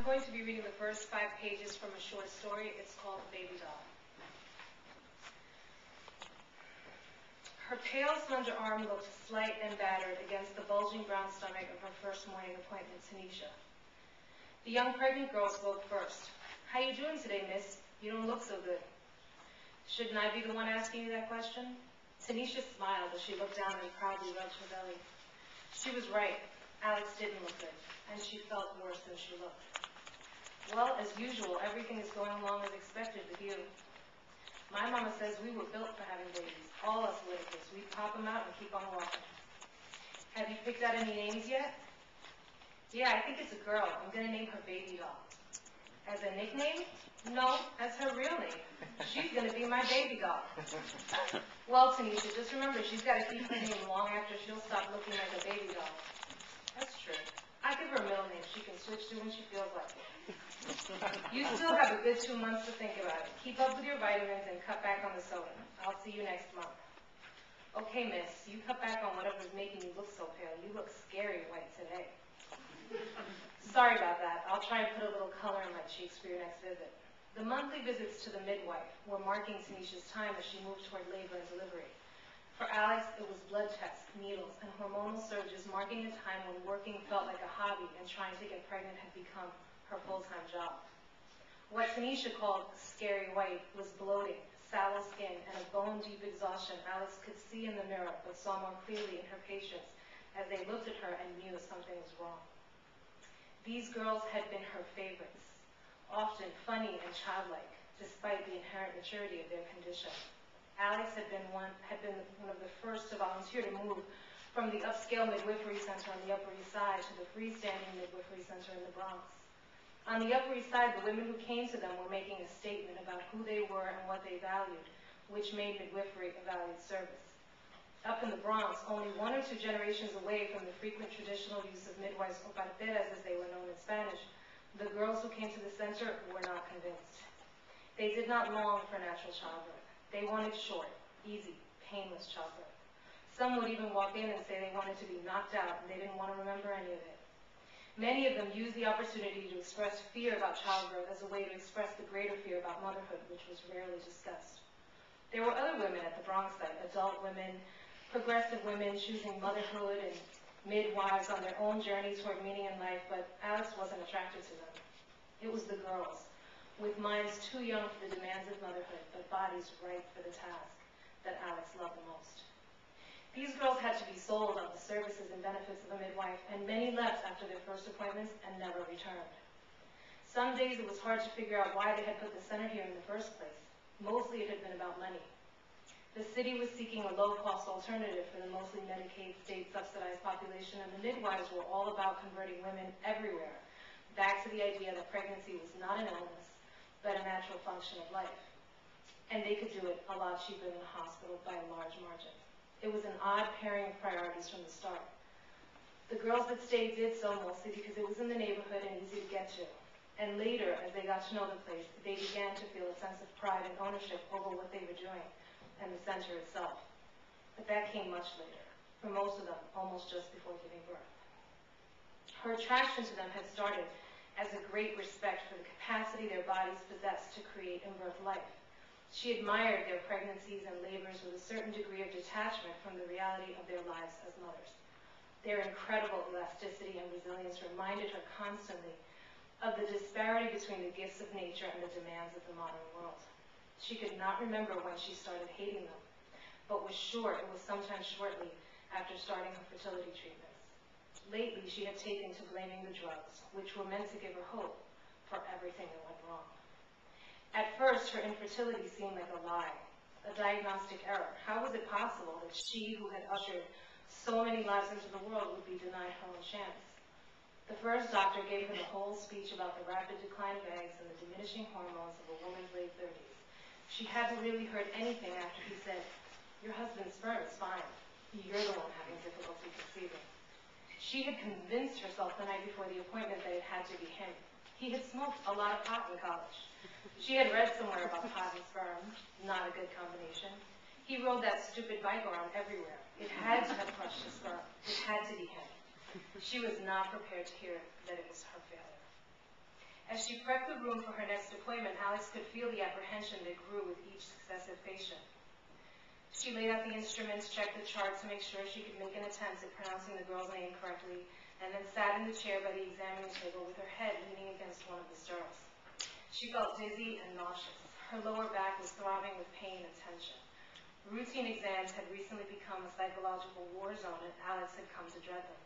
going to be reading the first 5 pages from a short story. It's called Baby Doll. Her pale, slender arm looked slight and battered against the bulging brown stomach of her first morning appointment, Tanisha. The young pregnant girl spoke first. "How you doing today, miss? You don't look so good." "Shouldn't I be the one asking you that question?" Tanisha smiled as she looked down and proudly rubbed her belly. She was right. Alex didn't look good, and she felt worse than she looked. "Well, as usual, everything is going along as expected with you. My mama says we were built for having babies. All us Leviticus. We pop them out and keep on walking." "Have you picked out any names yet?" "Yeah, I think it's a girl. I'm going to name her Baby Doll." "As a nickname?" "No, as her real name. She's going to be my baby doll." "Well, Tanisha, just remember she's got to keep her name long after she'll stop looking like a baby doll." "That's true. I give her a middle name she can switch to when she feels like it." "You still have a good 2 months to think about it. Keep up with your vitamins and cut back on the soda. I'll see you next month." "Okay, miss, you cut back on whatever's making you look so pale. You look scary white today." "Sorry about that. I'll try and put a little color in my cheeks for your next visit." The monthly visits to the midwife were marking Tanisha's time as she moved toward labor and delivery. For Alex, it was blood tests, needles, and hormonal surges, marking a time when working felt like a hobby and trying to get pregnant had become her full-time job. What Tanisha called scary white was bloating, sallow skin, and a bone-deep exhaustion Alex could see in the mirror but saw more clearly in her patients as they looked at her and knew something was wrong. These girls had been her favorites, often funny and childlike, despite the inherent maturity of their condition. Alex had been one of the first to volunteer to move from the upscale midwifery center on the Upper East Side to the freestanding midwifery center in the Bronx. On the Upper East Side, the women who came to them were making a statement about who they were and what they valued, which made midwifery a valued service. Up in the Bronx, only 1 or 2 generations away from the frequent traditional use of midwives, or parteras as they were known in Spanish, the girls who came to the center were not convinced. They did not long for natural childbirth. They wanted short, easy, painless childbirth. Some would even walk in and say they wanted to be knocked out and they didn't want to remember any of it. Many of them used the opportunity to express fear about childbirth as a way to express the greater fear about motherhood, which was rarely discussed. There were other women at the Bronx site, adult women, progressive women choosing motherhood and midwives on their own journey toward meaning in life, but Alex wasn't attracted to them. It was the girls, with minds too young for the demands of motherhood, but bodies ripe for the task, that Alex loved the most. These girls had to be sold on the services and benefits of a midwife, and many left after their first appointments and never returned. Some days it was hard to figure out why they had put the center here in the first place. Mostly it had been about money. The city was seeking a low-cost alternative for the mostly Medicaid state-subsidized population, and the midwives were all about converting women everywhere back to the idea that pregnancy was not an illness, but a natural function of life. And they could do it a lot cheaper than a hospital by a large margin. It was an odd pairing of priorities from the start. The girls that stayed did so mostly because it was in the neighborhood and easy to get to. And later, as they got to know the place, they began to feel a sense of pride and ownership over what they were doing and the center itself. But that came much later, for most of them, almost just before giving birth. Her attraction to them had started as a great respect for the capacity their bodies possessed to create and birth life. She admired their pregnancies and labors with a certain degree of detachment from the reality of their lives as mothers. Their incredible elasticity and resilience reminded her constantly of the disparity between the gifts of nature and the demands of the modern world. She could not remember when she started hating them, but was sure it was sometime shortly after starting her fertility treatments. Lately, she had taken to blaming the drugs, which were meant to give her hope for everything that went wrong. At first, her infertility seemed like a lie, a diagnostic error. How was it possible that she, who had ushered so many lives into the world, would be denied her own chance? The first doctor gave her the whole speech about the rapid decline of eggs and the diminishing hormones of a woman's late 30s. She hadn't really heard anything after he said, "Your husband's sperm is fine. You're the one having difficulty conceiving." She had convinced herself the night before the appointment that it had to be him. He had smoked a lot of pot in college. She had read somewhere about pot and sperm, not a good combination. He rode that stupid bike around everywhere. It had to have crushed his sperm. It had to be him. She was not prepared to hear that it was her failure. As she prepped the room for her next appointment, Alex could feel the apprehension that grew with each successive patient. She laid out the instruments, checked the charts to make sure she could make an attempt at pronouncing the girl's name correctly, and then sat in the chair by the examining table with her head leaning against one of the stirrups. She felt dizzy and nauseous. Her lower back was throbbing with pain and tension. Routine exams had recently become a psychological war zone, and Alex had come to dread them.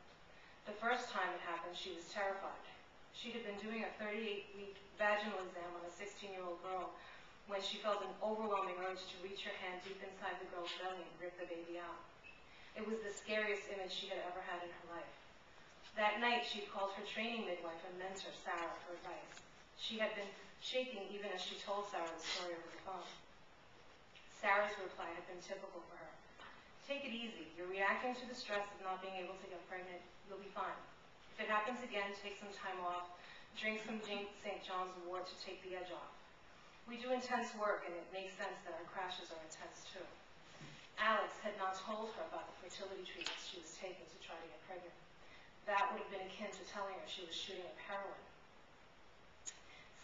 The first time it happened, she was terrified. She had been doing a 38-week vaginal exam on a 16-year-old girl when she felt an overwhelming urge to reach her hand deep inside the girl's belly and rip the baby out. It was the scariest image she had ever had in her life. That night, she called her training midwife and mentor, Sarah, for advice. She had been shaking even as she told Sarah the story over the phone. Sarah's reply had been typical for her. Take it easy. You're reacting to the stress of not being able to get pregnant. You'll be fine. If it happens again, take some time off. Drink some St. John's wort to take the edge off. We do intense work, and it makes sense that our crashes are intense too. Alex had not told her about the fertility treatments she was taking to try to get pregnant. That would have been akin to telling her she was shooting up heroin.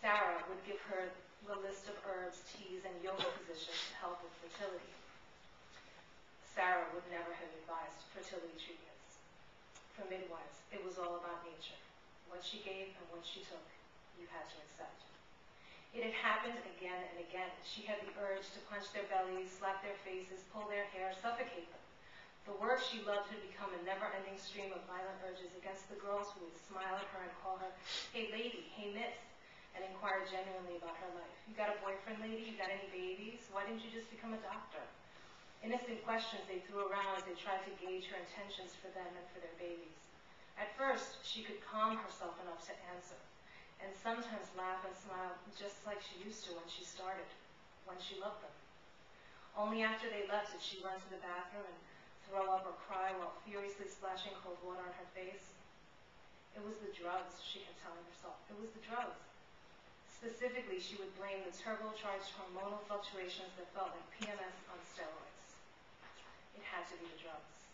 Sarah would give her the list of herbs, teas, and yoga positions to help with fertility. Sarah would never have advised fertility treatments. For midwives, it was all about nature. What she gave and what she took, you had to accept. It had happened again and again. She had the urge to punch their bellies, slap their faces, pull their hair, suffocate them. The work she loved had become a never-ending stream of violent urges against the girls who would smile at her and call her, "Hey lady, hey miss," and inquire genuinely about her life. "You got a boyfriend, lady? You got any babies? Why didn't you just become a doctor?" Innocent questions they threw around as they tried to gauge her intentions for them and for their babies. At first, she could calm herself enough to answer, and sometimes laugh and smile just like she used to when she started, when she loved them. Only after they left did she run to the bathroom and throw up or cry while furiously splashing cold water on her face. It was the drugs, she kept telling herself. It was the drugs. Specifically, she would blame the turbocharged hormonal fluctuations that felt like PMS on steroids. It had to be the drugs.